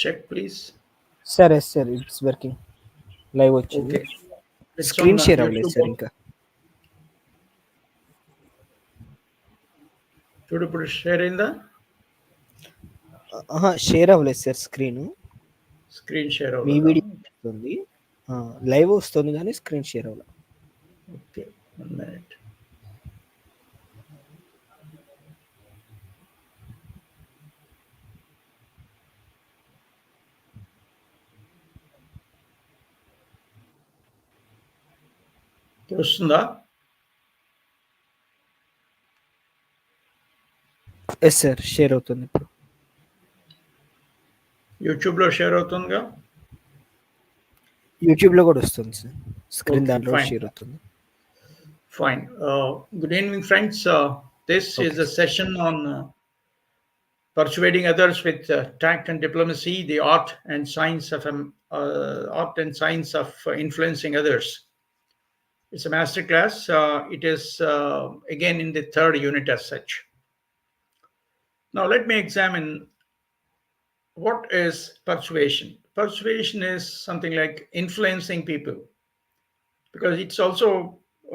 Check, please. Sir yes sir it's working live వచ్చింది. Okay. It's on screen share అవ్వలేదు YouTube. Sir ఇంకా. చూడు ఇప్పుడు షేర్ అయిందా? షేర్ అవ్వలేదు సార్ స్క్రీన్. స్క్రీన్ షేర్ మీ అవ్వదా? వీడియో వస్తుంది, లైవ్ వస్తుంది కానీ స్క్రీన్ షేర్ అవ్వలేదు. Okay, 1 minute. ఇప్పుడు వస్తుందా? ఎస్ సార్ షేర్ అవుతుంది ఇప్పుడు. యూట్యూబ్లో షేర్ అవుతుందిగా? యూట్యూబ్లో కూడా వస్తుంది సార్, స్క్రీన్ Okay, దాంట్లో fine. షేర్ అవుతుంది. Fine. Good evening, friends. This is Okay. a session on persuading others with tact and diplomacy, the art and science of influencing others. It's a master class. It is again in the third unit as such. Now let me examine what is persuasion. Persuasion is something like influencing people, because it's also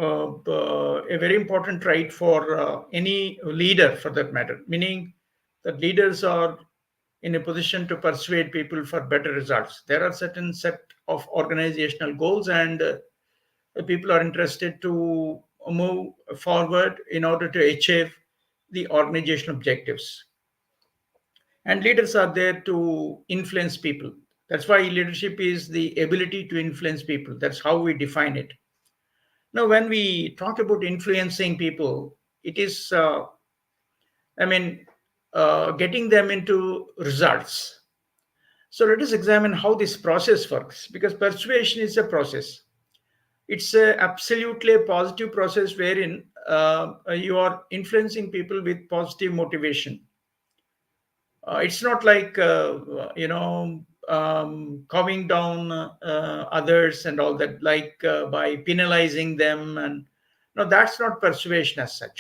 a very important trait for any leader, for that matter, meaning that leaders are in a position to persuade people for better results. There are certain set of organizational goals, and people are interested to move forward in order to achieve the organizational objectives. And leaders are there to influence people. That's why leadership is the ability to influence people. That's how we define it. Now, when we talk about influencing people, it is, I mean, getting them into results. So let us examine how this process works, because persuasion is a process. It's a absolutely a positive process wherein you are influencing people with positive motivation. It's not like calming down others and all that, like by penalizing them, and no, that's not persuasion as such.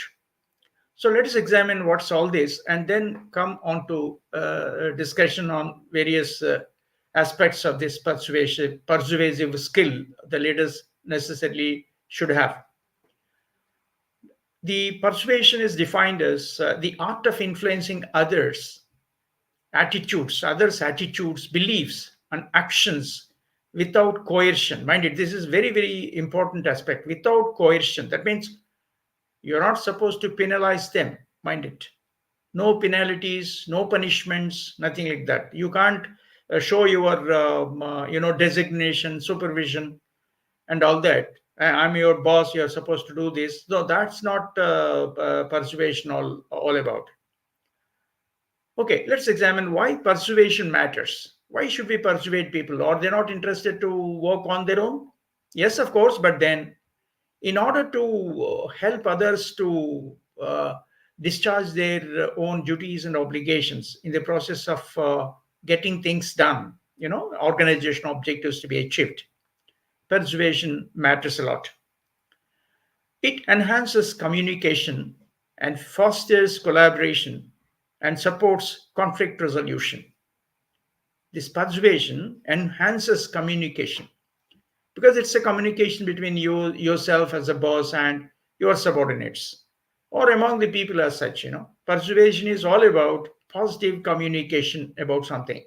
So let us examine what's all this, and then come on to discussion on various aspects of this persuasive skill the leaders necessarily should have. The persuasion is defined as the art of influencing others' attitudes, beliefs, and actions without coercion. Mind it, this is very, very important aspect. Without coercion, that means you're not supposed to penalize them. Mind it, no penalties, no punishments, nothing like that. You can't show your designation, supervision, and all that. I'm your boss, you're supposed to do this. No, that's not persuasion all about. Okay, let's examine why persuasion matters. Why should we persuade people? Are they not interested to work on their own? Yes, of course, but then in order to help others to uh, discharge their own duties and obligations in the process of getting things done, organizational objectives to be achieved, persuasion matters a lot. It enhances communication and fosters collaboration and supports conflict resolution. This persuasion enhances communication because it's a communication between yourself as a boss and your subordinates, or among the people as such. Persuasion is all about positive communication about something,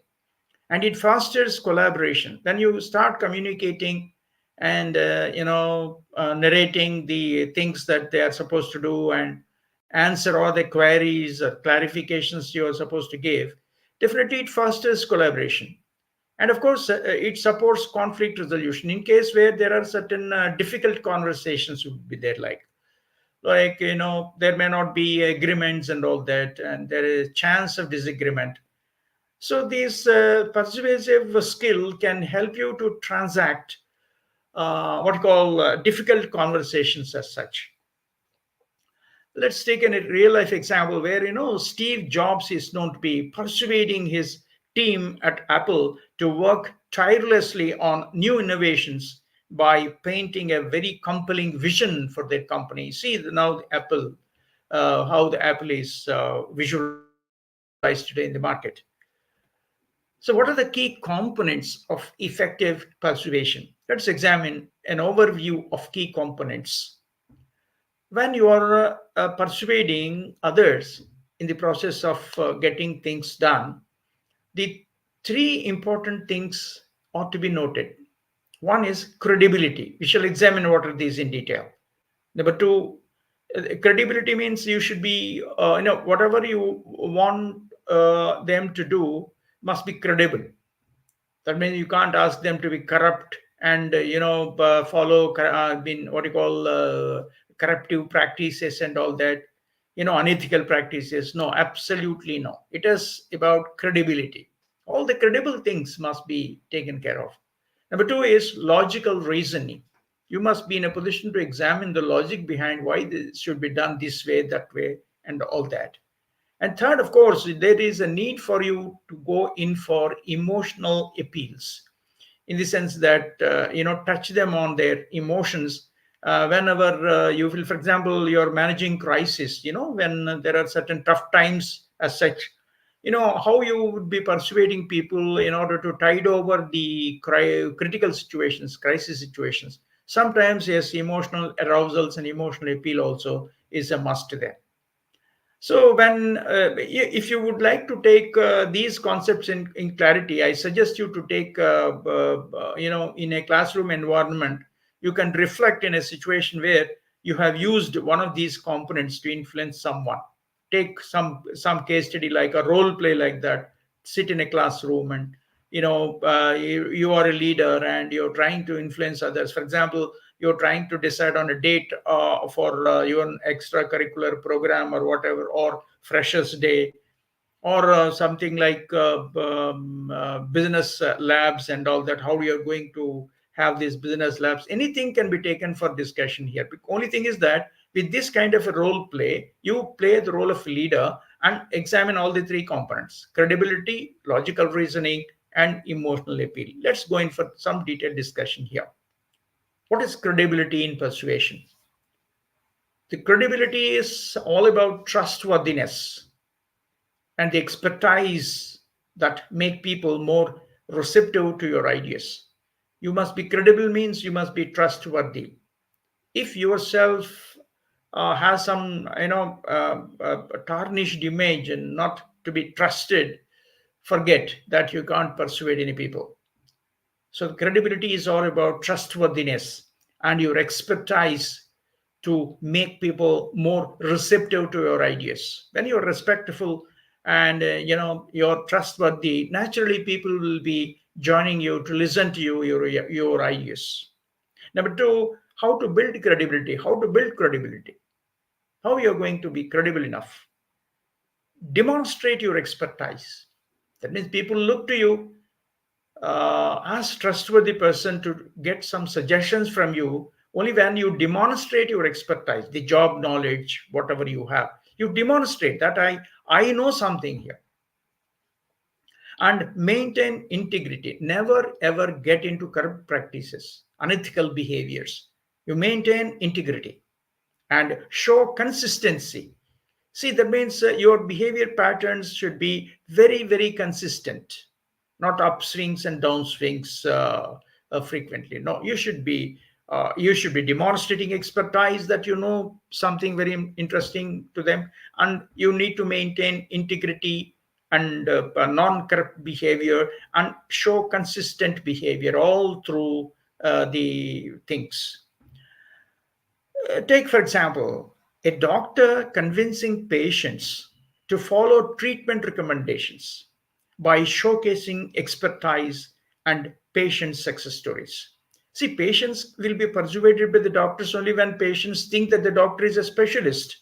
and it fosters collaboration. Then you start communicating and narrating the things that they are supposed to do, and answer all the queries or clarifications you are supposed to give. Definitely it fosters collaboration, and of course it supports conflict resolution in case where there are certain difficult conversations would be there, like there may not be agreements and all that, and there is chance of disagreement. So this persuasive skill can help you to transact what you call difficult conversations as such. Let's take a real life example where Steve Jobs is known to be persuading his team at Apple to work tirelessly on new innovations by painting a very compelling vision for their company. See now the Apple, how the Apple is visualized today in the market. So, what are the key components of effective persuasion? Let's examine an overview of key components. When you are persuading others in the process of getting things done, the three important things ought to be noted. One is credibility. We shall examine what are these in detail. Number two, credibility means you should be, whatever you want them to do must be credible. That means you can't ask them to be corrupt and follow been what you call corruptive practices and all that, unethical practices. No, absolutely no. It is about credibility. All the credible things must be taken care of. Number two is logical reasoning. You must be in a position to examine the logic behind why this should be done this way, that way, and all that. And third, of course, there is a need for you to go in for emotional appeals, in the sense that touch them on their emotions. Whenever you feel, for example, you're managing crisis, when there are certain tough times as such, how you would be persuading people in order to tide over the critical situations, crisis situations. Sometimes, yes, emotional arousals and emotional appeal also is a must there. So, when if you would like to take these concepts in clarity, I suggest you to take, in a classroom environment, you can reflect in a situation where you have used one of these components to influence someone. Take some case study like a role play like that. Sit in a classroom and you are a leader and you're trying to influence others. For example, you're trying to decide on a date for your extracurricular program or whatever, or freshers day, or something like business labs and all that, how you're going to have these business labs. Anything can be taken for discussion here. The only thing is that with this kind of a role play, you play the role of a leader and examine all the three components: credibility, logical reasoning, and emotional appeal. Let's go in for some detailed discussion here. What is credibility in persuasion? The credibility is all about trustworthiness and the expertise that make people more receptive to your ideas. You must be credible means you must be trustworthy. If yourself has some tarnished image and not to be trusted, forget that you can't persuade any people. So credibility is all about trustworthiness and your expertise to make people more receptive to your ideas. When you're respectful and you're trustworthy, naturally people will be joining you to listen to your ideas. Number two, how to build credibility. How to build credibility? How you're going to be credible enough? Demonstrate your expertise. That means people look to you as trustworthy person to get some suggestions from you only when you demonstrate your expertise, the job knowledge, whatever you have. You demonstrate that I know something here. And maintain integrity. Never ever get into corrupt practices, unethical behaviors. You maintain integrity and show consistency. See, that means your behavior patterns should be very, very consistent, not upswings and downswings frequently. No, you should be demonstrating expertise that you know something very interesting to them, and you need to maintain integrity and non-corrupt behavior and show consistent behavior all through the things. Take, for example, a doctor convincing patients to follow treatment recommendations by showcasing expertise and patient success stories. See, patients will be persuaded by the doctors only when patients think that the doctor is a specialist,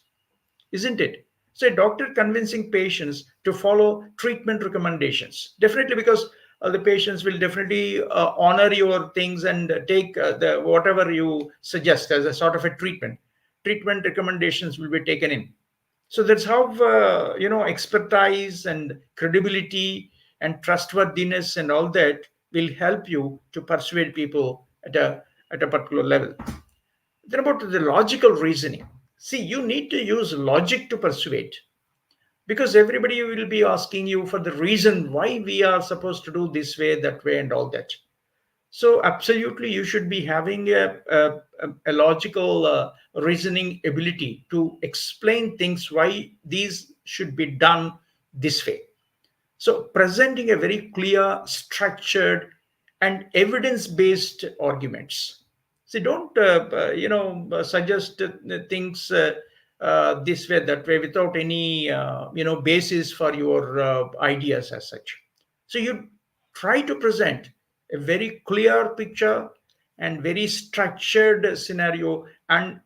isn't it? So, a doctor convincing patients to follow treatment recommendations, definitely, because the patients will definitely honor your things and take the whatever you suggest as a sort of a treatment. Treatment recommendations will be taken in. So that's how expertise and credibility and trustworthiness and all that will help you to persuade people at a particular level. Then about the logical reasoning. See, you need to use logic to persuade. because everybody will be asking you for the reason why we are supposed to do this way, that way, and all that. So absolutely, you should be having a logical reasoning ability to explain things why these should be done this way. So presenting a very clear, structured, and evidence-based arguments. See, don't suggest things this way, that way, without any basis for your ideas as such. So you try to present a very clear picture and very structured scenario and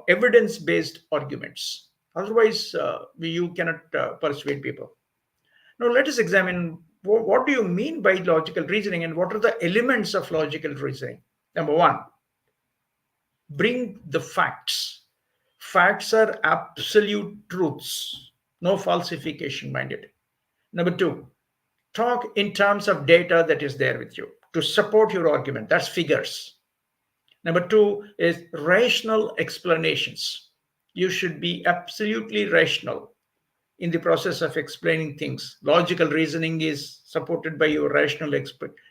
evidence-based arguments. Otherwise, you cannot persuade people. Now, let us examine what do you mean by logical reasoning and what are the elements of logical reasoning. Number one, bring the facts. Facts are absolute truths, no falsification minded. Number two, talk in terms of data that is there with you to support your argument. That's figures. Number two is rational explanations. You should be absolutely rational in the process of explaining things. Logical reasoning is supported by your rational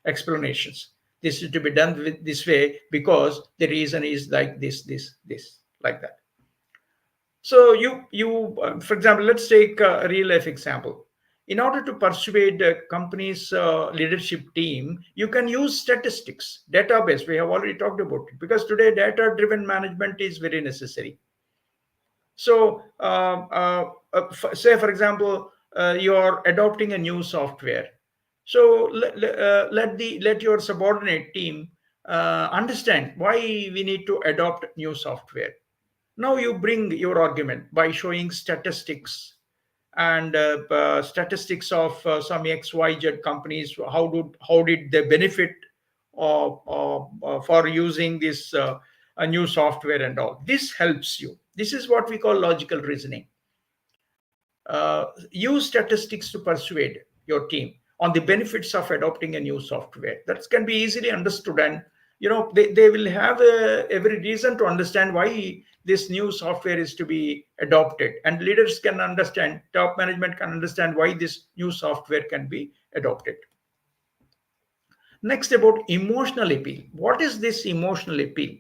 explanations. This is to be done this way because the reason is like this, like that. So for example, let's take a real life example. In order to persuade a company's leadership team, you can use statistics, database. We have already talked about it because today data-driven management is very necessary. So, say for example, you're adopting a new software. So let your subordinate team understand why we need to adopt new software. Now you bring your argument by showing statistics and statistics of some XYZ companies. How did they benefit for using this a new software and all? This helps you. This is what we call logical reasoning. Use statistics to persuade your team on the benefits of adopting a new software. That can be easily understood, and they will have every reason to understand why this new software is to be adopted, and leaders can understand, top management can understand why this new software can be adopted. Next, about emotional appeal. What is this emotional appeal?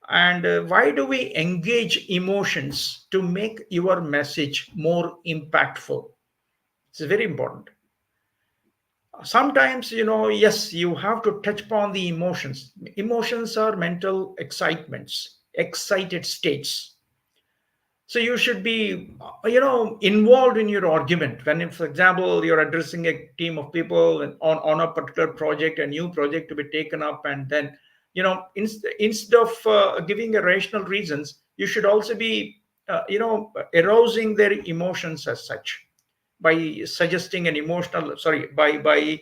And why do we engage emotions to make your message more impactful? It's very important. Sometimes, yes, you have to touch upon the emotions. Emotions are mental excitements, excited states. So you should be involved in your argument when, for example, you're addressing a team of people on a particular project, a new project to be taken up, and then instead of giving a rational reasons, you should also be arousing their emotions as such by suggesting an emotional sorry by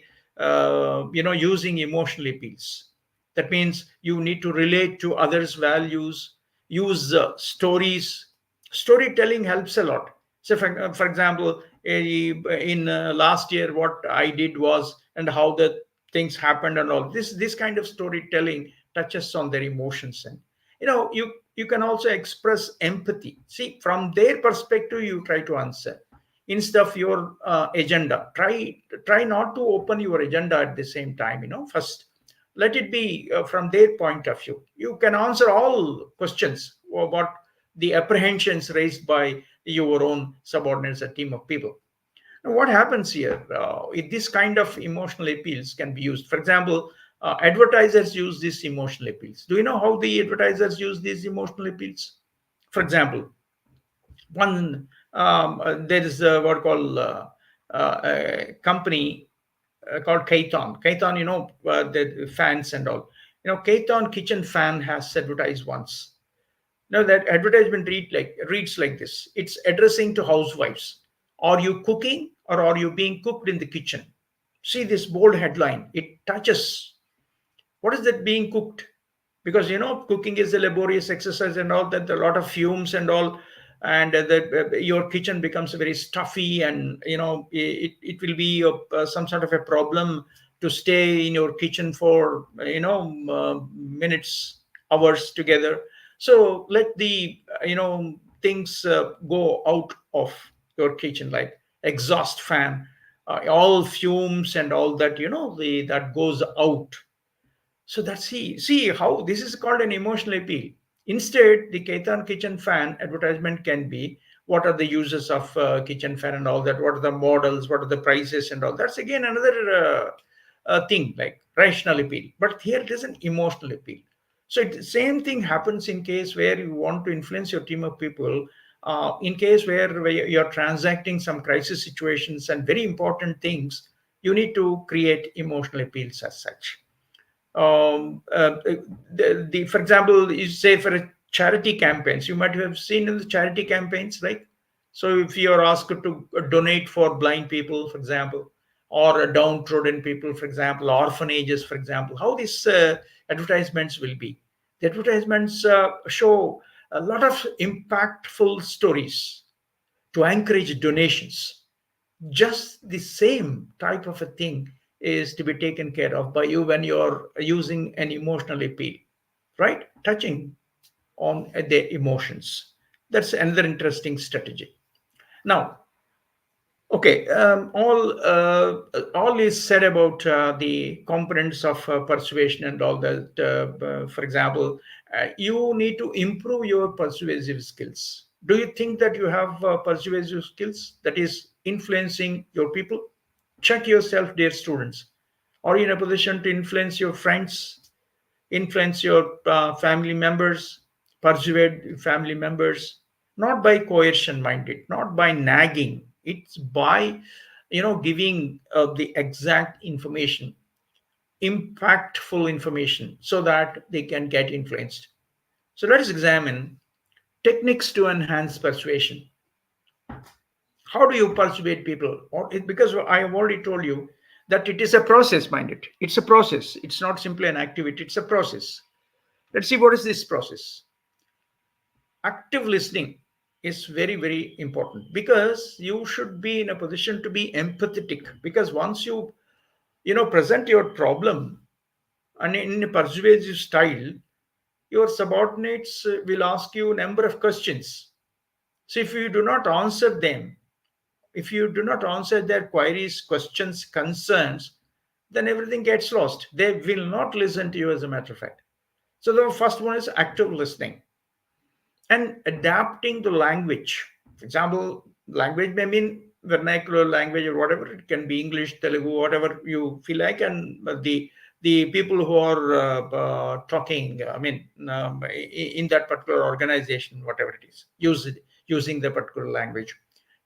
using emotional appeals. That means you need to relate to others values, use stories. Storytelling helps a lot. So for example, in last year what I did was, and how the things happened and all this kind of storytelling touches on their emotions. And you can also express empathy. See, from their perspective you try to answer instead of your agenda. Try not to open your agenda at the same time. First let it be from their point of view. You can answer all questions about the apprehensions raised by your own subordinates, a team of people. Now, what happens here? This kind of emotional appeals can be used. For example, advertisers use these emotional appeals. Do you know how the advertisers use these emotional appeals? For example, one there is what called a company called Kaiton. Kaiton, the fans and all. Kaiton kitchen fan has advertised once. Now that advertisement reads like this. It's addressing to housewives. Are you cooking or are you being cooked in the kitchen? See this bold headline. It touches. What is that being cooked? Because cooking is a laborious exercise and all that, a lot of fumes and all, and your kitchen becomes very stuffy, and it will be some sort of a problem to stay in your kitchen for minutes, hours together. So let the things go out of your kitchen, like exhaust fan, all fumes and all that, that goes out. So that's see how this is called an emotional appeal. Instead, the Ketan kitchen fan advertisement can be, what are the uses of kitchen fan and all that, what are the models, what are the prices and all. That's again another thing, like rational appeal. But here it is an emotional appeal. So same thing happens in case where you want to influence your team of people. In case where you're transacting some crisis situations and very important things, you need to create emotional appeals as such. For example, you say for a charity campaigns, you might have seen in the charity campaigns, right? So if you are asked to donate for blind people, for example, or downtrodden people, for example, orphanages, for example, how these advertisements will be. The advertisements show a lot of impactful stories to encourage donations. Just the same type of a thing is to be taken care of by you when you're using an emotional appeal, right? Touching on the emotions. That's another interesting strategy. Now, okay, all is said about the components of persuasion and all that. For example, you need to improve your persuasive skills. Do you think that you have persuasive skills that is influencing your people? Check yourself, dear students. Are you in a position to influence your friends, influence your family members, persuade family members, not by coercion, mind it, not by nagging. It's by, giving the exact information, impactful information, so that they can get influenced. So let us examine techniques to enhance persuasion. How do you persuade people? Because I have already told you that it is a process, mind it. It's a process. It's not simply an activity, it's a process. Let's see what is this process. Active listening is very, very important, because you should be in a position to be empathetic. Because once you present your problem and in a persuasive style, your subordinates will ask you a number of questions. So if you do not answer them, if you do not answer their queries, questions, concerns, then everything gets lost. They will not listen to you, as a matter of fact. So the first one is active listening and adapting the language. For example, language may mean vernacular language or whatever. It can be English, Telugu, whatever you feel like, and the people who are talking, in that particular organization, whatever it is, using the particular language,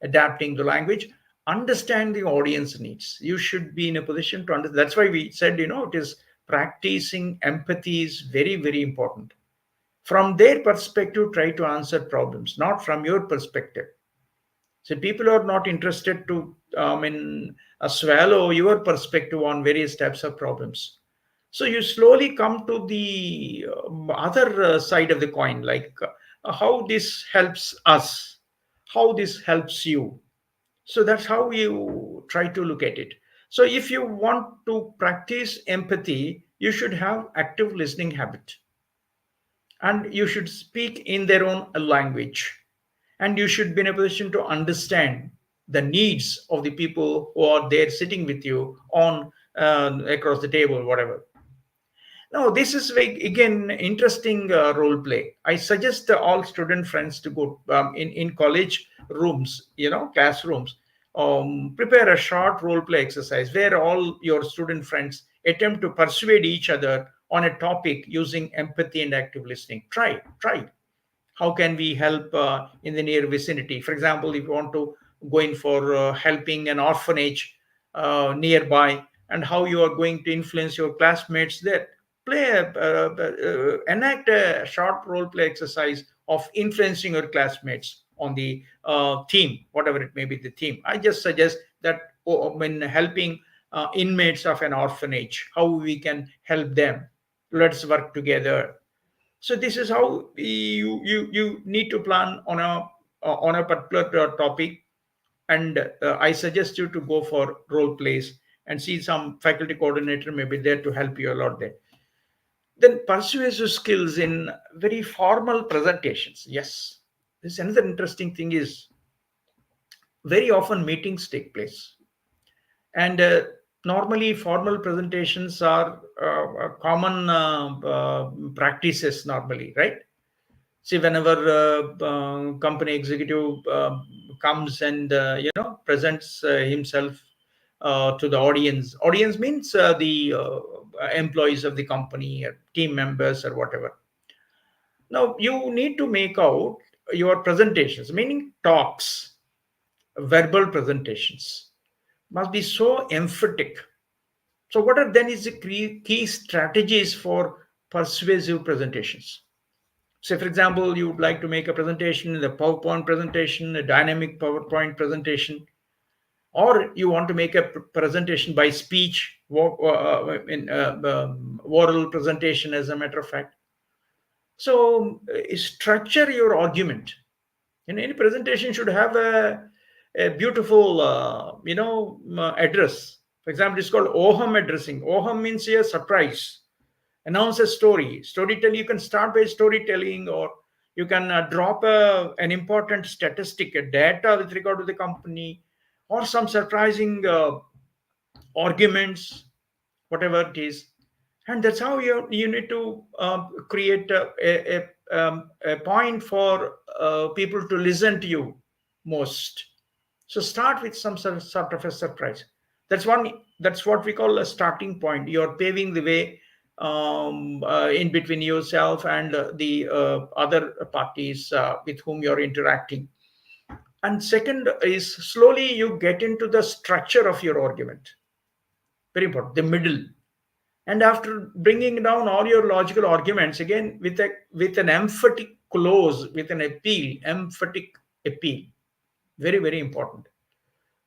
adapting the language, understand the audience needs. You should be in a position to understand. That's why we said, it is practicing empathy is very, very important. From their perspective, try to answer problems, not from your perspective. So people are not interested to swallow your perspective on various types of problems. So you slowly come to the other side of the coin, like how this helps us, how this helps you. So that's how you try to look at it. So if you want to practice empathy, you should have active listening habit, and you should speak in their own language, and you should be in a position to understand the needs of the people who are there sitting with you on across the table, whatever. Now, this is like again interesting role play. I suggest all student friends to go in college rooms, classrooms. Prepare a short role play exercise where all your student friends attempt to persuade each other on a topic using empathy and active listening. Try. How can we help in the near vicinity? For example, if you want to go in for helping an orphanage nearby, and how you are going to influence your classmates there. Enact a short role play exercise of influencing your classmates on the theme, whatever it may be the theme. I just suggest that, when helping inmates of an orphanage, how we can help them. Let's work together. So this is how you need to plan on a particular topic. And I suggest you to go for role plays and see some faculty coordinator may be there to help you a lot there. Then persuasive skills in very formal presentations. Yes, this another interesting thing is very often meetings take place. And normally formal presentations are common practices normally, right? See, whenever company executive comes and presents himself to the audience means the employees of the company or team members or whatever. Now you need to make out your presentations, meaning talks, verbal presentations must be so emphatic. So what are then is the key strategies for persuasive presentations? Say, for example, you would like to make a presentation, the PowerPoint presentation, a dynamic PowerPoint presentation, or you want to make a presentation by speech, oral presentation, as a matter of fact. So, structure your argument. And any presentation should have a beautiful, address. For example, it's called OHM addressing. OHM means a surprise. Announce a story. Storytelling, you can start by storytelling, or you can drop an important statistic, a data with regard to the company, or some surprising arguments, whatever it is. And that's how you need to create a point for people to listen to you most. So start with some sort of a surprise. That's what we call a starting point. You're paving the way in between yourself and the other parties with whom you're interacting. And second is, slowly you get into the structure of your argument. Very important, the middle. And after bringing down all your logical arguments, again with an emphatic close, with an appeal, emphatic appeal, very very important.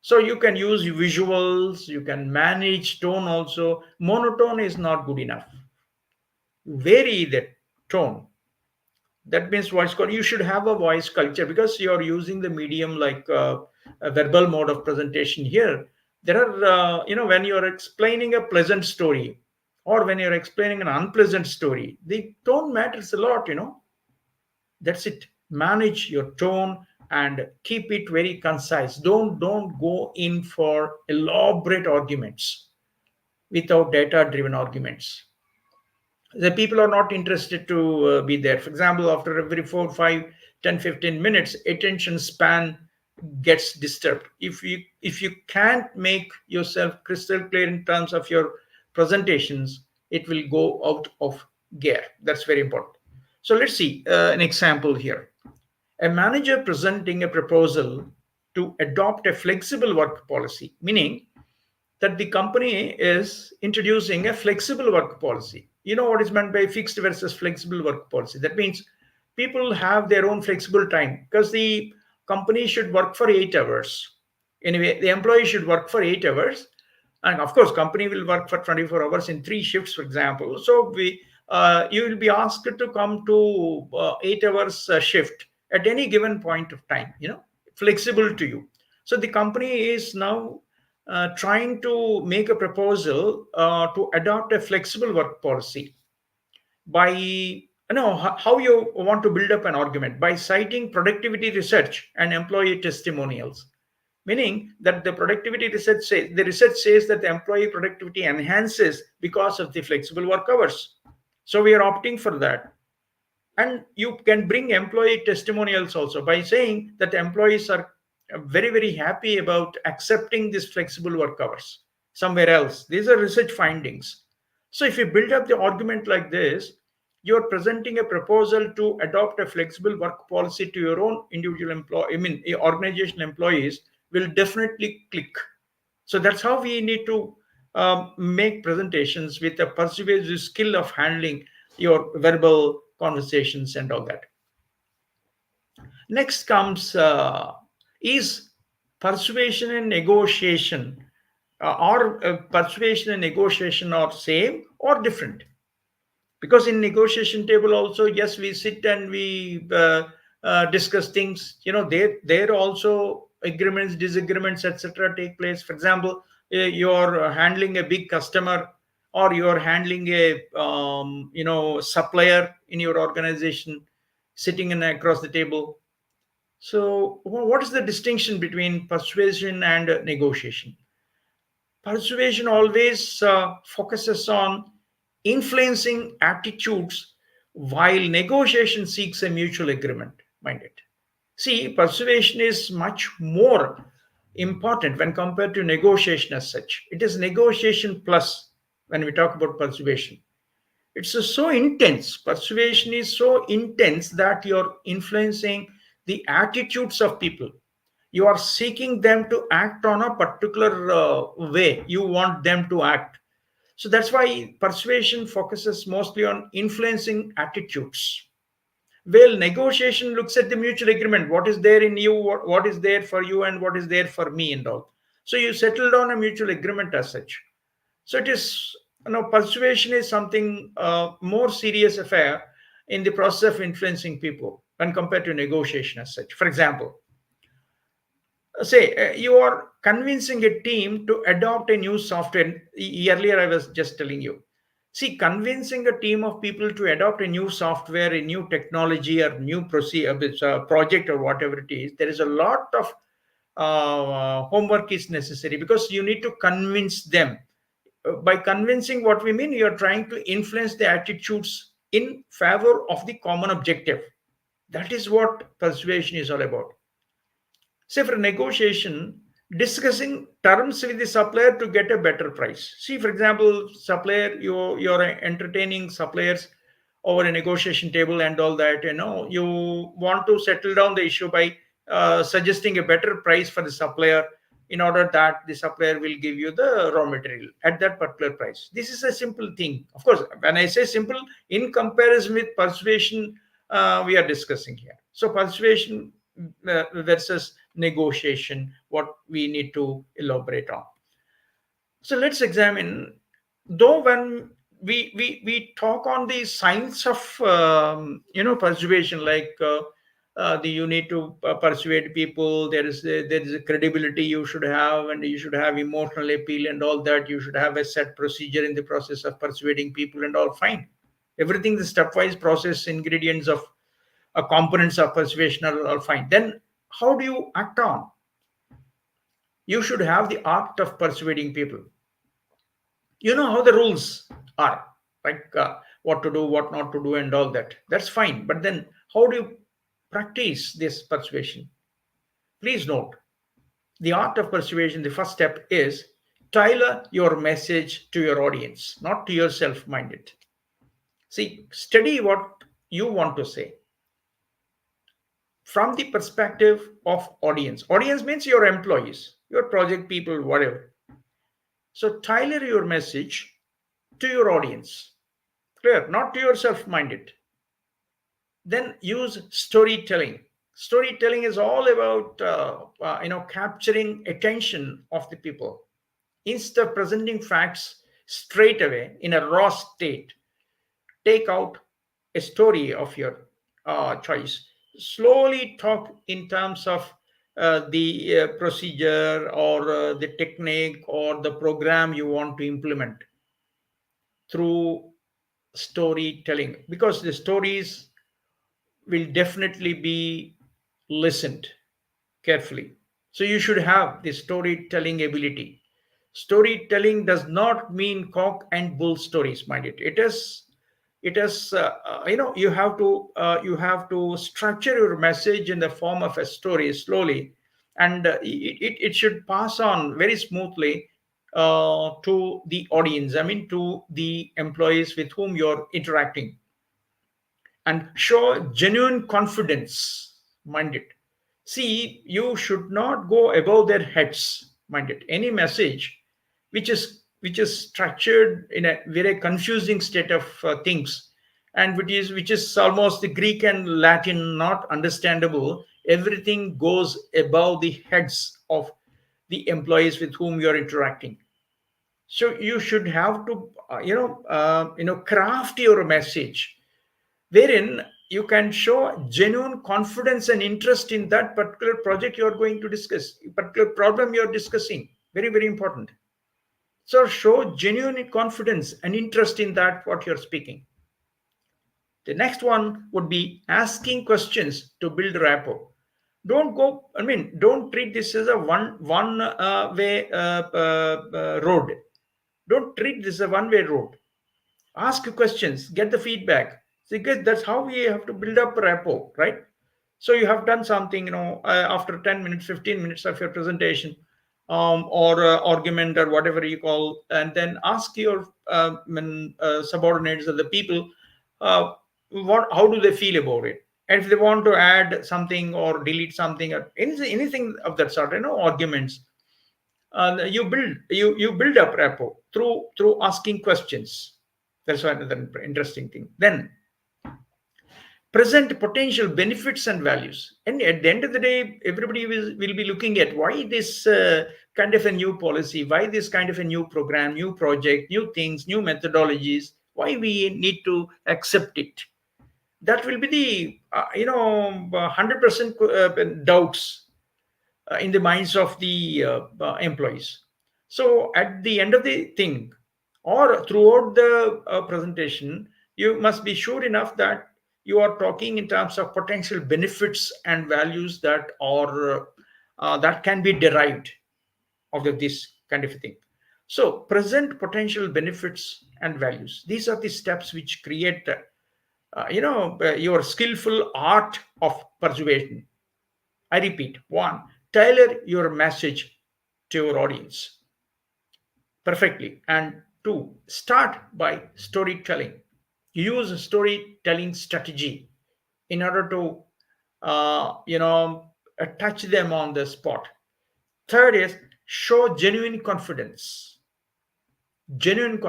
So you can use visuals, you can manage tone also. Monotone is not good enough. Vary the tone. That means voice culture. You should have a voice culture, because you're using the medium like a verbal mode of presentation here. There are, when you're explaining a pleasant story, or when you're explaining an unpleasant story, the tone matters a lot. That's it. Manage your tone and keep it very concise. Don't go in for elaborate arguments without data driven arguments. The people are not interested to be there. For example, after every 4 5 10 15 minutes, attention span gets disturbed. If you can't make yourself crystal clear in terms of your presentations, it will go out of gear. That's very important. So let's see an example here. A manager presenting a proposal to adopt a flexible work policy, meaning that the company is introducing a flexible work policy. You know what is meant by fixed versus flexible work policy? That means people have their own flexible time, because the company should work for 8 hours. Anyway, the employee should work for 8 hours. And of course, company will work for 24 hours in 3 shifts, for example. So you will be asked to come to 8 hours shift at any given point of time, flexible to you. So the company is now trying to make a proposal to adopt a flexible work policy by, how you want to build up an argument by citing productivity research and employee testimonials, meaning that the research says that the employee productivity enhances because of the flexible work hours. So we are opting for that. And you can bring employee testimonials also by saying that the employees are very very happy about accepting these flexible work hours somewhere else. These are research findings. So if you build up the argument like this, you're presenting a proposal to adopt a flexible work policy to your own individual employee, organizational employees will definitely click. So that's how we need to make presentations with a persuasive skill of handling your verbal conversations and all that. Next comes is persuasion and negotiation, or persuasion and negotiation are same or different? Because in negotiation table also, yes, we sit and we discuss things. There also agreements, disagreements, etc. take place. For example, you're handling a big customer, or you're handling a supplier in your organization, sitting in across the table. So, what is the distinction between persuasion and negotiation? Persuasion always focuses on influencing attitudes, while negotiation seeks a mutual agreement. Mind it. See, persuasion is much more important when compared to negotiation as such. It is negotiation plus when we talk about persuasion. It's so intense. Persuasion is so intense that you're influencing the attitudes of people. You are seeking them to act on a particular way you want them to act. So that's why persuasion focuses mostly on influencing attitudes. Well, negotiation looks at the mutual agreement. What is there in you, what is there for you, and what is there for me, and all. So you settled on a mutual agreement as such. So it is, persuasion is something more serious affair in the process of influencing people when compared to negotiation as such. For example, say you are convincing a team to adopt a new software. Earlier I was just telling you, see, convincing a team of people to adopt a new software, a new technology, or new project, or whatever it is, there is a lot of homework is necessary, because you need to convince them. By convincing, what we mean, you are trying to influence the attitudes in favor of the common objective. That is what persuasion is all about. Say for negotiation, discussing terms with the supplier to get a better price. See, for example, supplier, you're entertaining suppliers over a negotiation table and all that. You want to settle down the issue by suggesting a better price for the supplier, in order that the supplier will give you the raw material at that particular price. This is a simple thing. Of course, when I say simple, in comparison with persuasion, we are discussing here. So persuasion versus negotiation, what we need to elaborate on. So let's examine, though when we talk on the science of persuasion, like the you need to persuade people. There is a credibility you should have, and you should have emotional appeal and all that. You should have a set procedure in the process of persuading people and all. Fine, everything, the stepwise process, ingredients of components of persuasion are all fine. Then how do you act on? You should have the art of persuading people. You know how the rules are, like what to do, what not to do, and all that. That's fine. But then how do you practice this persuasion? Please note, the art of persuasion, the first step is tailor your message to your audience, not to yourself. Mind it. See, study what you want to say from the perspective of audience. Audience means your employees, your project people, whatever. So tailor your message to your audience. Clear, not to yourself. Mind it. Then use storytelling. Storytelling is all about capturing attention of the people. Instead of presenting facts straight away in a raw state, take out a story of your choice. Slowly talk in terms of the procedure, or the technique, or the program you want to implement through storytelling, because the stories will definitely be listened carefully. So you should have the storytelling ability. Storytelling does not mean cock and bull stories. Mind it. It is you have to structure your message in the form of a story slowly, and it should pass on very smoothly to the audience. I mean, to the employees with whom you're interacting, and show genuine confidence. Mind it. See, you should not go above their heads. Mind it. Any message which is structured in a very confusing state of things, and which is almost the Greek and Latin not understandable, everything goes above the heads of the employees with whom you are interacting. So you should have to craft your message, wherein you can show genuine confidence and interest in that particular project you are going to discuss, particular problem you are discussing. Very, very important. So show genuine confidence and interest in that what you're speaking. The next one would be asking questions to build rapport. Don't go, I mean, don't treat this as a one way road. Don't treat this as a one way road. Ask questions, get the feedback, because that's how we have to build up rapport, right? So you have done something, after 10 minutes, 15 minutes of your presentation, or argument or whatever you call, and then ask your subordinates or the people, uh, how do they feel about it, and if they want to add something or delete something or anything of that sort, arguments, you build up rapport through asking questions. That's another interesting thing. Then present potential benefits and values, and at the end of the day, everybody will be looking at why this kind of a new policy, why this kind of a new program, new project, new things, new methodologies, why we need to accept it. That will be the 100% doubts in the minds of the employees. So at the end of the thing, or throughout the presentation, you must be sure enough that you are talking in terms of potential benefits and values that can be derived out of this kind of a thing. So present potential benefits and values. These are the steps which create your skillful art of persuasion. I repeat: one, tailor your message to your audience perfectly. And two, start by storytelling. Use a storytelling strategy in order to, touch them on the spot. Third is show genuine confidence, genuine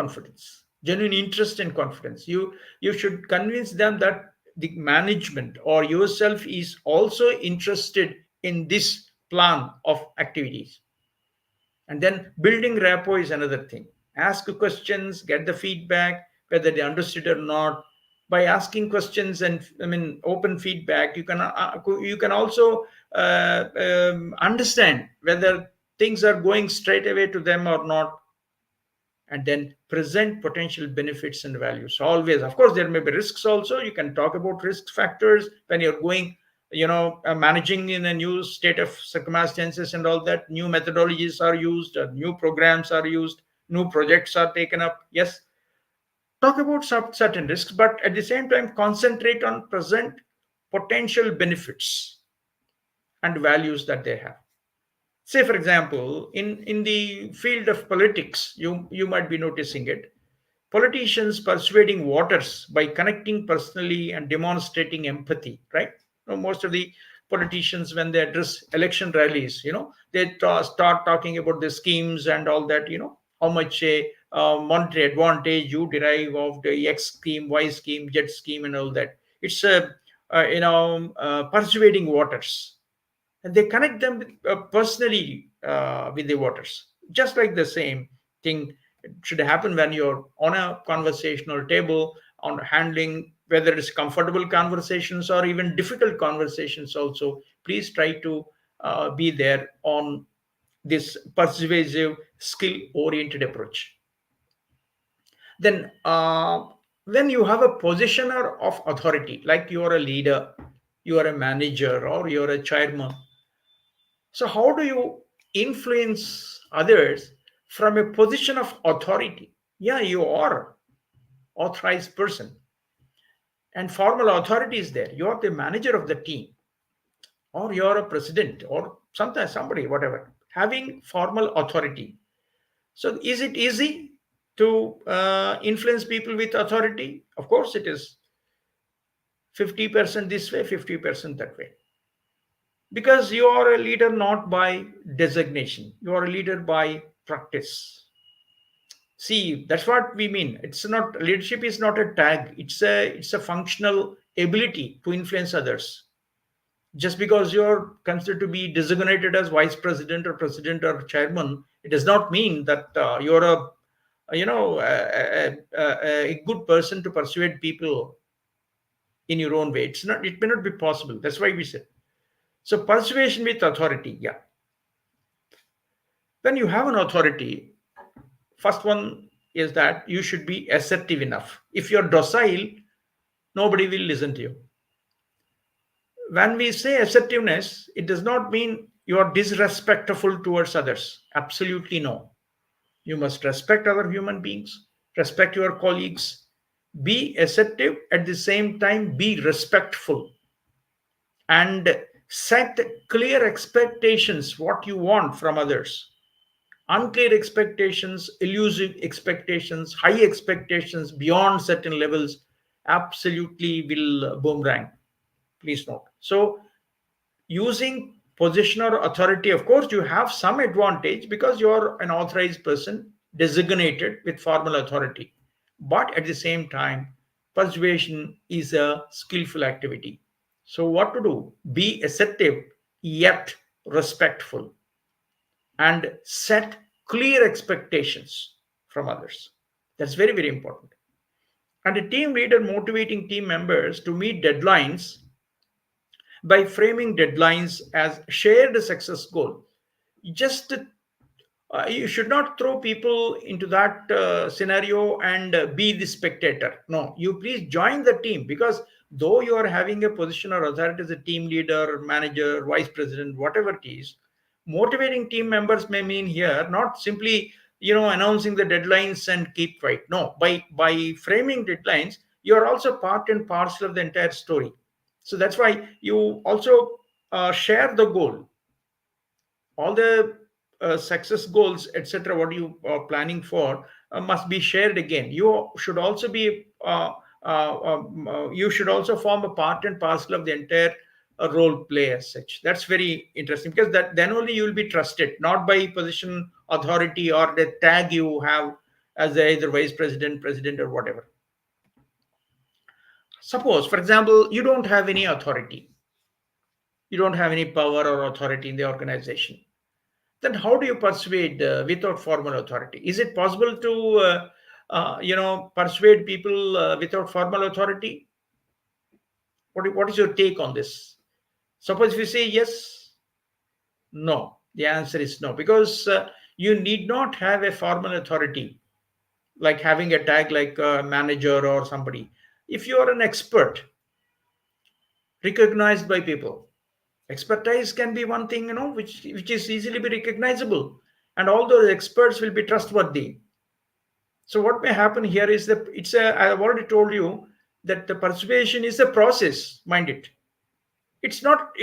interest and confidence. You should convince them that the management or yourself is also interested in this plan of activities. And then building rapport is another thing. Ask questions, get the feedback, whether they understood or not. By asking questions and, I mean, open feedback, you can also understand whether things are going straight away to them or not. And then present potential benefits and values. Always, of course, there may be risks also. You can talk about risk factors when you're going, managing in a new state of circumstances and all that. New methodologies are used, new programs are used, new projects are taken up. Yes, talk about certain risks, but at the same time, concentrate on present potential benefits and values that they have. Say, for example, in the field of politics, you might be noticing it. Politicians persuading voters by connecting personally and demonstrating empathy, right? Most of the politicians, when they address election rallies, they start talking about the schemes and all that, how much a monetary advantage you derive of the X scheme, Y scheme, Z scheme, and all that. It's persuading voters, and they connect them personally with the voters. Just like the same thing should happen when you're on a conversational table, on handling whether it's comfortable conversations or even difficult conversations also. Please try to be there on this persuasive, skill oriented approach. Then when you have a positioner of authority, like you are a leader, you are a manager, or you're a chairman, so, how do you influence others from a position of authority? Yeah, you are authorized person, and formal authority is there. You are the manager of the team, or you are a president, or sometimes somebody, whatever, having formal authority. So, is it easy to influence people with authority? Of course, it is. 50% this way, 50% that way. Because you are a leader not by designation, you are a leader by practice. See, that's what we mean. It's not, leadership is not a tag, it's a functional ability to influence others. Just because you're considered to be designated as vice president or president or chairman, it does not mean that you're a good person to persuade people in your own way. It may not be possible. That's why we said. So persuasion with authority, yeah. When you have an authority, first one is that you should be assertive enough. If you're docile, nobody will listen to you. when we say assertiveness, it does not mean you are disrespectful towards others. Absolutely no. You must respect other human beings, respect your colleagues, be assertive, at the same time, be respectful, and set clear expectations what you want from others. Unclear expectations, elusive expectations, high expectations beyond certain levels absolutely will boomerang. Please note. So, using position or authority, of course, you have some advantage because you're an authorized person designated with formal authority. But at the same time, persuasion is a skillful activity. So, what to do? Be assertive yet respectful, and set clear expectations from others. That's very, very important. And a team leader motivating team members to meet deadlines by framing deadlines as shared success goal. Just you should not throw people into that scenario and be the spectator. No, you please join the team, because though you are having a position or authority as a team leader, manager, vice president, whatever it is, motivating team members may mean here not simply announcing the deadlines and keep quiet. No, by framing deadlines, you are also part and parcel of the entire story. So that's why you also share the goal, all the success goals, etc., what you are planning for must be shared again. You should also be you should also form a part and parcel of the entire role play as such. That's very interesting, because that then only you will be trusted, not by position, authority, or the tag you have as either vice president, president, or whatever. Suppose, for example, you don't have any authority, you don't have any power or authority in the organization. Then how do you persuade without formal authority? Is it possible to persuade people without formal authority? What is your take on this? Suppose if you say yes, no, the answer is no, because you need not have a formal authority like having a tag like a manager or somebody. If you are an expert recognized by people, expertise can be one thing, which is easily be recognizable, and all those experts will be trustworthy. So what may happen here is that I've already told you that the persuasion is a process, mind it. It's not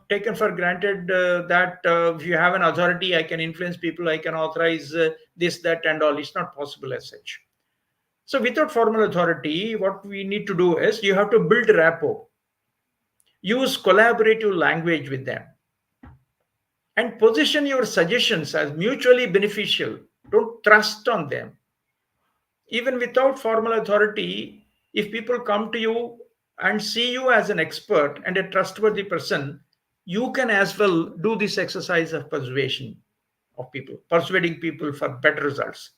taken for granted that if you have an authority, I can influence people, I can authorize this, that, and all. It's not possible as such. So without formal authority, what we need to do is you have to build rapport, use collaborative language with them, and position your suggestions as mutually beneficial. Don't trust on them. Even without formal authority, if people come to you and see you as an expert and a trustworthy person, you can as well do this exercise of persuasion of people, persuading people for better results.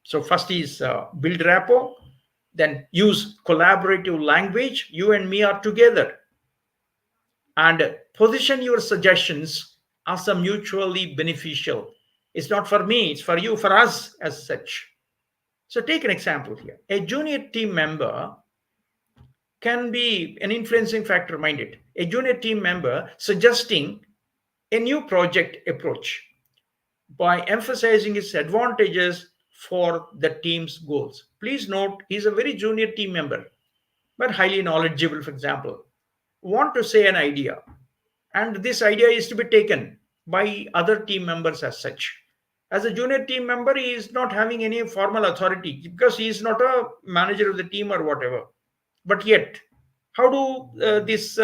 So, first is build rapport, then use collaborative language. You and me are together, and position your suggestions as a mutually beneficial. It's not for me, it's for you, for us as such. So take an example here. A junior team member can be an influencing factor, mind it. A junior team member suggesting a new project approach by emphasizing its advantages for the team's goals. Please note, he's a very junior team member, but highly knowledgeable, for example. Want to say an idea, and this idea is to be taken by other team members as such. As a junior team member, he is not having any formal authority because he is not a manager of the team or whatever. But yet, how do this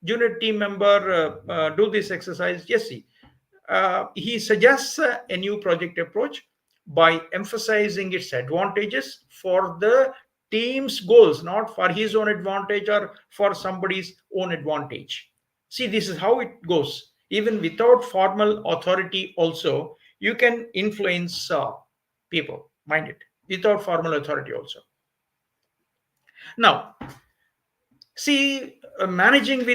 junior team member do this exercise? Yes, see, he suggests a new project approach by emphasizing its advantages for the team's goals, not for his own advantage or for somebody's own advantage. See, this is how it goes. Even without formal authority, also, you can influence people, mind it, without formal authority, also. Now, see, managing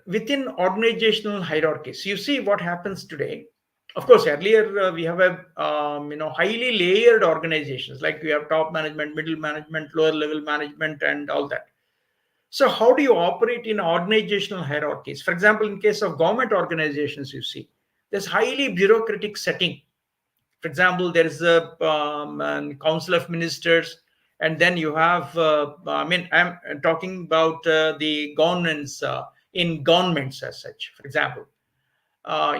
within organizational hierarchies. You see what happens today. Of course, earlier we have a highly layered organizations, like we have top management, middle management, lower level management, and all that. So how do you operate in organizational hierarchies? For example, in case of government organizations, you see there's highly bureaucratic setting. For example, there is a council of ministers, and then you have I'm talking about the governance in governments as such. For example,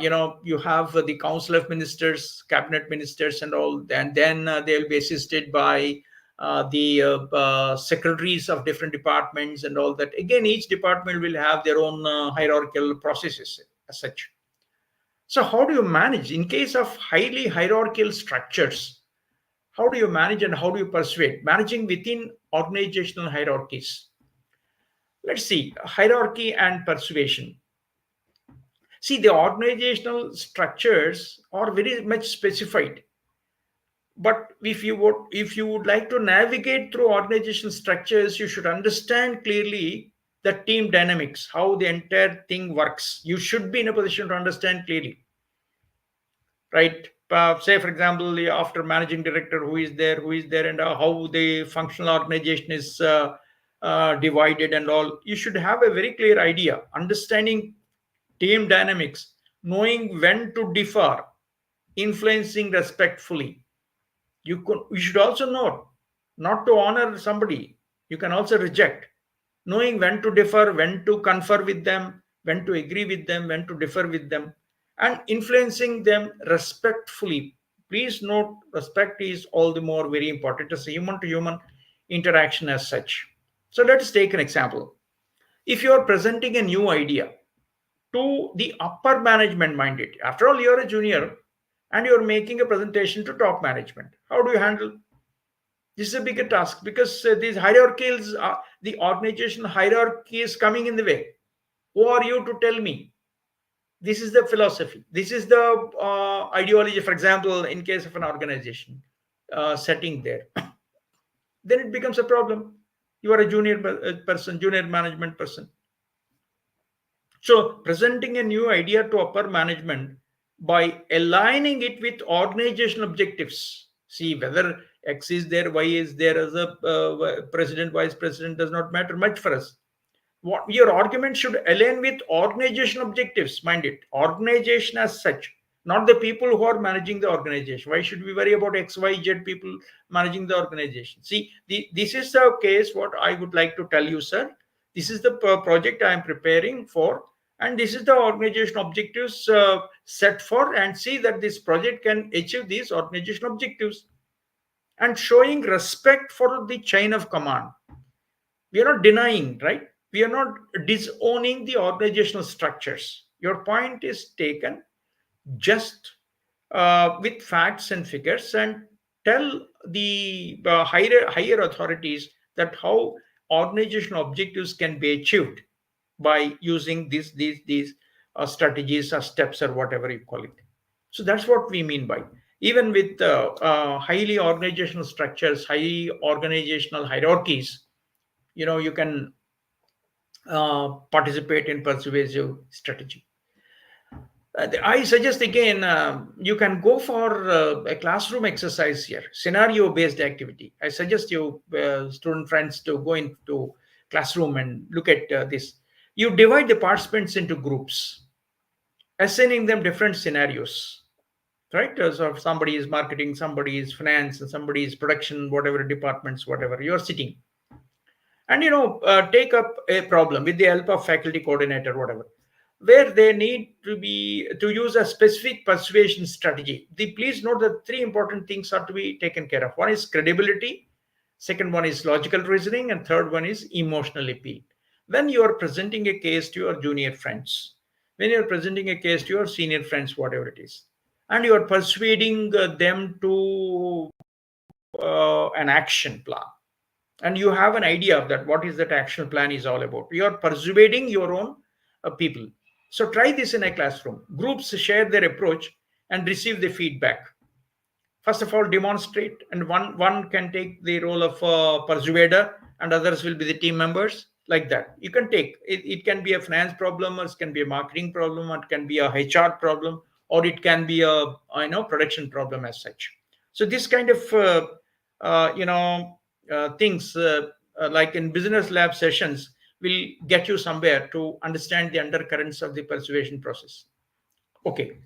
you have the council of ministers, cabinet ministers, and all, and then they'll be assisted by the secretaries of different departments and all that. Again, each department will have their own hierarchical processes as such. So how do you manage in case of highly hierarchical structures? How do you manage and how do you persuade? Managing within organizational hierarchies. Let's see, hierarchy and persuasion. See, the organizational structures are very much specified. But if you would like to navigate through organizational structures, you should understand clearly the team dynamics, how the entire thing works. You should be in a position to understand clearly, right? Say, for example, after managing director, who is there, and how the functional organization is divided and all. You should have a very clear idea, understanding team dynamics, knowing when to differ, influencing respectfully. You should also know not to honor somebody. You can also reject. Knowing when to differ, when to confer with them, when to agree with them, when to differ with them, and influencing them respectfully. Please note, respect is all the more very important. It's a human to human interaction as such. So let us take an example. If you are presenting a new idea to the upper management, mind it, after all, you're a junior and you're making a presentation to top management. How do you handle this? Is a bigger task because these hierarchies, the organizational hierarchy is coming in the way. Who are you to tell me? This is the philosophy. This is the ideology. For example, in case of an organization setting there, then it becomes a problem. You are a junior person, junior management person. So, presenting a new idea to upper management by aligning it with organizational objectives. See, whether X is there, Y is there as a president, vice president does not matter much for us. What your argument should align with organizational objectives. Mind it, organization as such, not the people who are managing the organization. Why should we worry about X, Y, Z people managing the organization? See, this is the case. What I would like to tell you, sir. This is the project I am preparing for, and this is the organizational objectives set for, and see that this project can achieve these organizational objectives, and showing respect for the chain of command. We are not denying, right? We are not disowning the organizational structures. Your point is taken. Just with facts and figures, and tell the higher authorities that how organizational objectives can be achieved by using these strategies or steps or whatever you call it. So that's what we mean by, even with highly organizational structures, high organizational hierarchies, you can participate in persuasive strategy. I suggest again, you can go for a classroom exercise here, scenario based activity. I suggest you, student friends, to go into classroom and look at this. You divide the participants into groups, assigning them different scenarios, right? So if somebody is marketing, somebody is finance, and somebody is production, whatever departments, whatever you're sitting, and take up a problem with the help of faculty coordinator, whatever, where they need to use a specific persuasion strategy. Please note that three important things are to be taken care of. One is credibility, second one is logical reasoning, and third one is emotional appeal. When you are presenting a case to your junior friends, when you are presenting a case to your senior friends, whatever it is, and you are persuading them to an action plan, and you have an idea of that, what is that action plan is all about, you are persuading your own people. So try this in a classroom. Groups share their approach and receive the feedback. First of all, demonstrate, and one can take the role of persuader, and others will be the team members. Like that, you can take it. It can be a finance problem, or it can be a marketing problem, or it can be a HR problem, or it can be a production problem as such. So this kind of things, like in business lab sessions, will get you somewhere to understand the undercurrents of the persuasion process. Okay.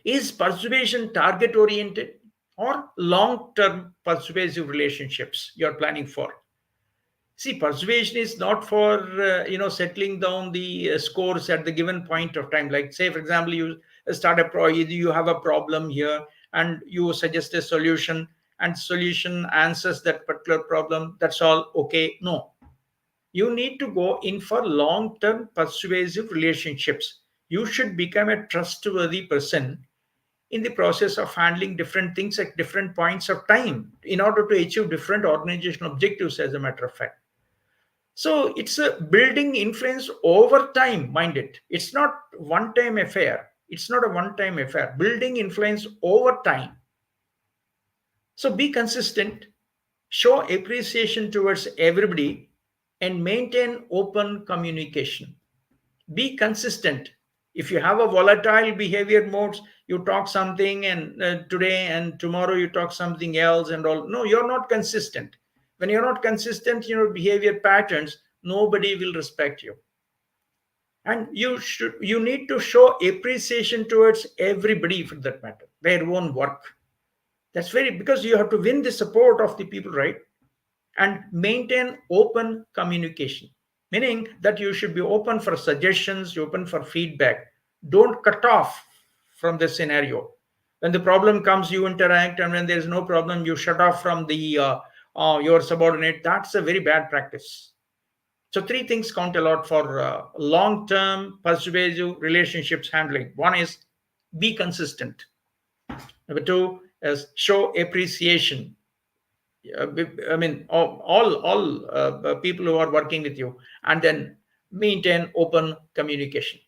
Is persuasion target oriented or long term persuasive relationships you're planning for? See, persuasion is not for settling down the scores at the given point of time. Like, say, for example, you start you have a problem here, and you suggest a solution, and solution answers that particular problem. That's all okay. No, you need to go in for long-term persuasive relationships. You should become a trustworthy person in the process of handling different things at different points of time in order to achieve different organizational objectives, as a matter of fact. So it's a building influence over time, mind it. It's not one time affair. It's not a one time affair. Building influence over time. So be consistent, show appreciation towards everybody, and maintain open communication. Be consistent. If you have a volatile behavior modes, you talk something and today and tomorrow you talk something else and all. No, you're not consistent. When you're not consistent in your behavior patterns, nobody will respect you. And you need to show appreciation towards everybody for that matter, their own work. That's very, because you have to win the support of the people, right? And maintain open communication, meaning that you should be open for suggestions, you're open for feedback. Don't cut off from the scenario. When the problem comes, you interact, and when there's no problem, you shut off from the your subordinate. That's a very bad practice. So three things count a lot for long-term persuasive relationships handling. One is be consistent. Number two is show appreciation. I mean, all people who are working with you, and then maintain open communication.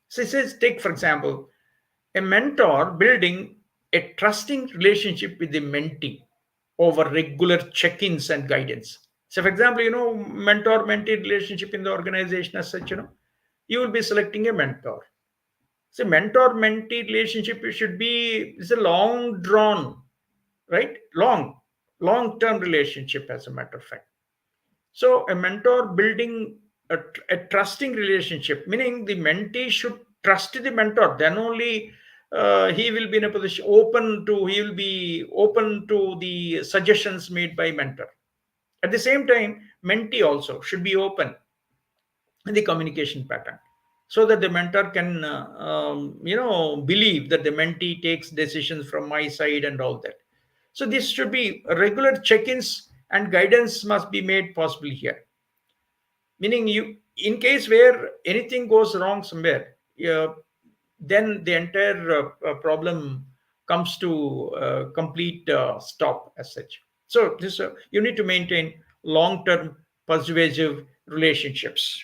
So it says, take for example, a mentor building a trusting relationship with the mentee over regular check-ins and guidance. So, for example, mentor-mentee relationship in the organization as such, you will be selecting a mentor. So, mentor-mentee relationship should be, is a long drawn, right? Long-term relationship, as a matter of fact. So a mentor building a trusting relationship, meaning the mentee should trust the mentor. Then only he will be in a position he will be open to the suggestions made by mentor. At the same time, mentee also should be open in the communication pattern, so that the mentor can believe that the mentee takes decisions from my side and all that. So this should be regular check-ins, and guidance must be made possible here, meaning you, in case where anything goes wrong somewhere, then the entire problem comes to complete stop as such. So this you need to maintain long-term persuasive relationships.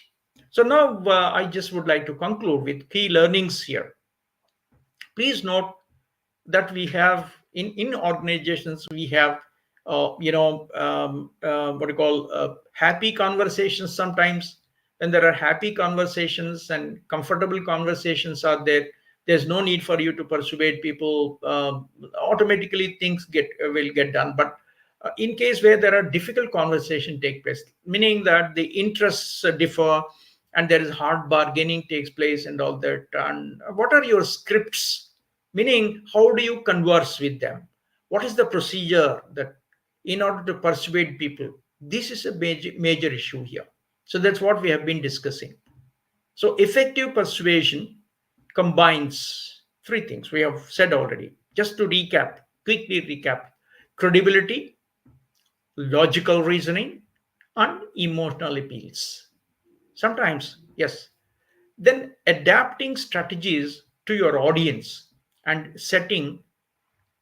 So now I just would like to conclude with key learnings here. Please note that we have in organizations, we have what you call happy conversations. Sometimes when there are happy conversations and comfortable conversations are there, there's no need for you to persuade people. Automatically things will get done. But in case where there are difficult conversation take place, meaning that the interests differ and there is hard bargaining takes place and all that, and what are your scripts, meaning how do you converse with them, what is the procedure that in order to persuade people? This is a major issue here. So that's what we have been discussing. So effective persuasion combines three things we have said already. Just to recap, quickly recap: credibility, logical reasoning, and emotional appeals. Sometimes, yes. Then adapting strategies to your audience and setting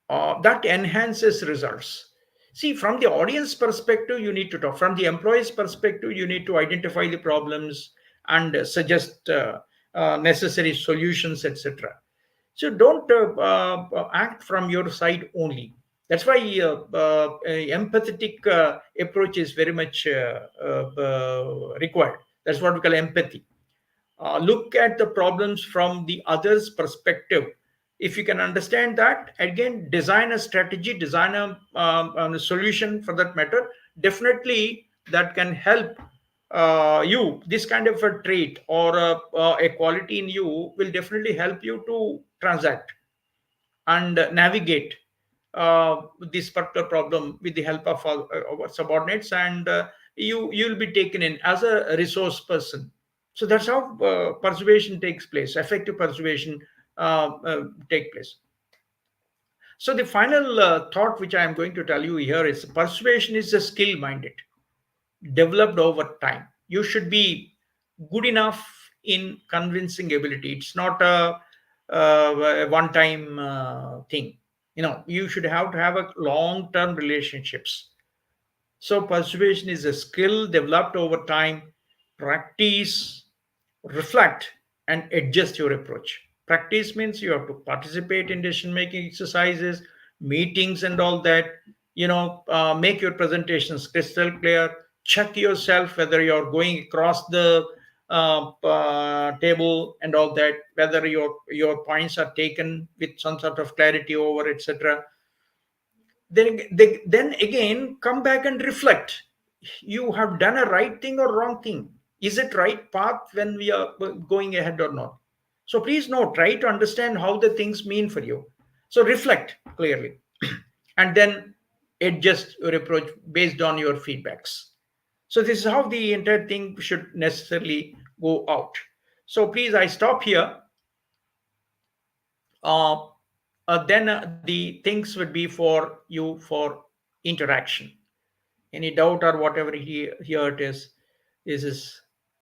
that enhances results. See, from the audience perspective, you need to talk. From the employee's perspective, you need to identify the problems and suggest necessary solutions, etc. So don't act from your side only. That's why empathetic approach is very much required. That's what we call empathy. Look at the problems from the other's perspective. If you can understand that, again, design a strategy, design a solution for that matter. Definitely, that can help you, this kind of a trait or a quality in you will definitely help you to transact and navigate this particular problem with the help of our subordinates, and you'll be taken in as a resource person. So that's how persuasion takes place, effective persuasion take place. So the final thought which I am going to tell you here is persuasion is a skill minded, developed over time. You should be good enough in convincing ability. It's not a one time thing. You should have to have a long term relationships. So persuasion is a skill developed over time. Practice, reflect, and adjust your approach. Practice means you have to participate in decision making exercises, meetings, and all that. Make your presentations crystal clear. Check yourself whether you're going across the table and all that, whether your points are taken with some sort of clarity over, etc. Then again come back and reflect. You have done a right thing or wrong thing. Is it right path when we are going ahead or not? So please note, try to understand how the things mean for you. So reflect clearly and then adjust your approach based on your feedbacks. So this is how the entire thing should necessarily go out. So please, I stop here. uh, then the things would be for you for interaction. Any doubt or whatever here it is, this is